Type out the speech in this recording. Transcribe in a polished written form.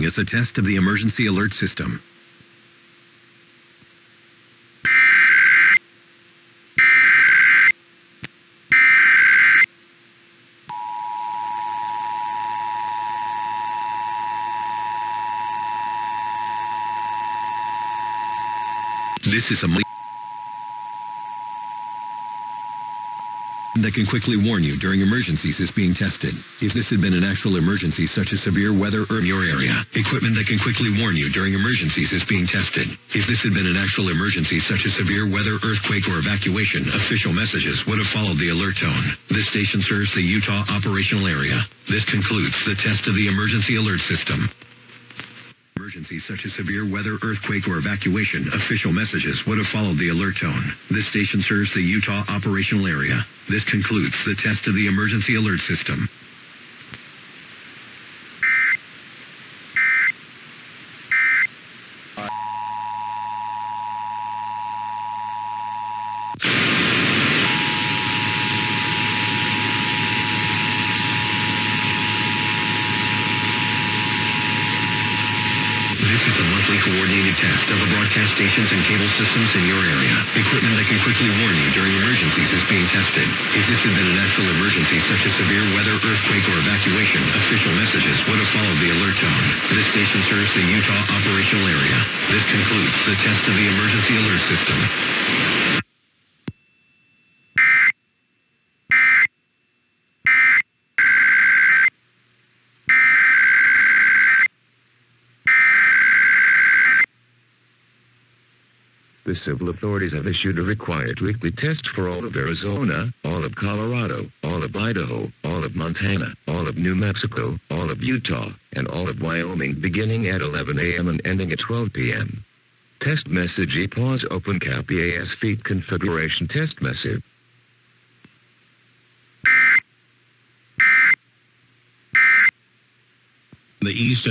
following is a test of the emergency alert system. This is a that can quickly warn you during emergencies is being tested. If this had been an actual emergency such as severe weather or in your area, equipment that can quickly warn you during emergencies is being tested. If this had been an actual emergency such as severe weather, earthquake, or evacuation, official messages would have followed the alert tone. This station serves the Utah operational area. This concludes the test of the emergency alert system. Emergencies such as severe weather, earthquake, or evacuation, official messages would have followed the alert tone. This station serves the Utah operational area. This concludes the test of the emergency alert system. This is a monthly coordinated test of the broadcast stations and cable systems in your area. Equipment that can quickly warn you during emergencies is being tested. If this had been an actual emergency such as severe weather, earthquake, or evacuation, official messages would have followed the alert tone. This station serves the Utah operational area. This concludes the test of the emergency alert system. The civil authorities have issued a required weekly test for all of Arizona, all of Colorado, all of Idaho, all of Montana, all of New Mexico, all of Utah, and all of Wyoming beginning at 11 a.m. and ending at 12 p.m. Test message EAPAWS open cap EAS feed configuration test message. The East